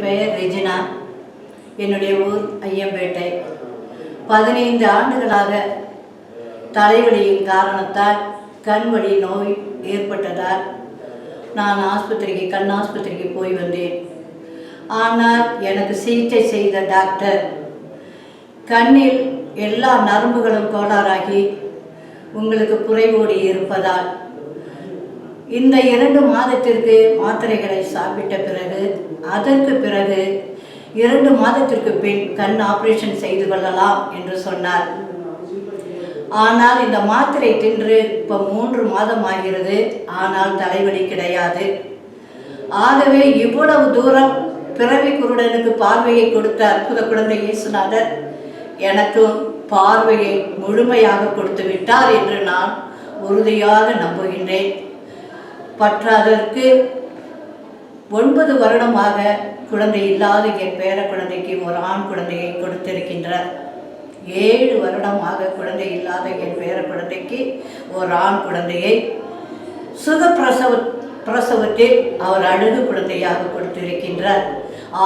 பெயர் ரெஜினா. என்னுடைய ஊர் ஐயம்பேட்டை. 15 ஆண்டுகளாக தலைவலியின் காரணத்தால் கண்வழி நோய் ஏற்பட்டதால் நான் கண் ஆஸ்பத்திரிக்கு போய் வந்தேன். ஆனால் எனக்கு சிகிச்சை செய்த டாக்டர் கண்ணில் எல்லா நரம்புகளும் கோளாறாகி உங்களுக்கு புரைவோடி இருப்பதால் இந்த 2 மாதத்திற்கு மாத்திரைகளை சாப்பிட்ட பிறகு அதற்கு பிறகு 2 மாதத்திற்கு பின் கண் ஆபரேஷன் செய்து கொள்ளலாம் என்று சொன்னார். ஆனால் இந்த மாத்திரை தின்று இப்போ 3 மாதம் ஆகிறது. ஆனால் தலைவலி கிடையாது. ஆகவே இவ்வளவு தூரம் பிறவி குருடனுக்கு பார்வையை கொடுத்த அற்புத குழந்தை இயேசுநாதர் எனக்கு பார்வையை முழுமையாக கொடுத்து விட்டார் என்று நான் உறுதியாக நம்புகின்றேன். பற்றாதற்கு 9 வருடமாக குழந்தை இல்லாத என் பேர குழந்தைக்கு ஒரு ஆண் குழந்தையை கொடுத்திருக்கின்றார். 7 வருடமாக குழந்தை இல்லாத என் பேர குழந்தைக்கு ஒரு ஆண் குழந்தையை பிரசவத்தில் அவர் அழகு குழந்தையாக கொடுத்திருக்கின்றார்.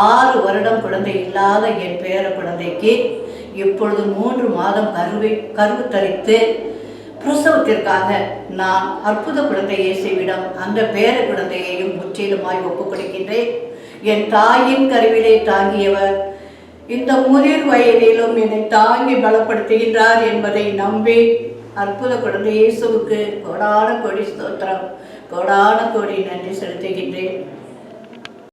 6 வருடம் குழந்தை இல்லாத என் பேர குழந்தைக்கு இப்பொழுது 3 மாதம் கருவு தரித்து பிரசவத்திற்காக நான் அற்புத குழந்தை இயேசுவிடம் அந்த பேர குழந்தையையும் முற்றிலுமாய் ஒப்புக் கொடுக்கின்றேன். என் தாயின் கருவிலே தாங்கியவர் இந்த முதிர் வயதிலும் என்னை தாங்கி பலப்படுத்துகின்றார் என்பதை நம்பி அற்புத குழந்தை இயேசுவுக்கு கோடான கோடி ஸ்தோத்திரம், கோடான கோடி நன்றி செலுத்துகின்றேன்.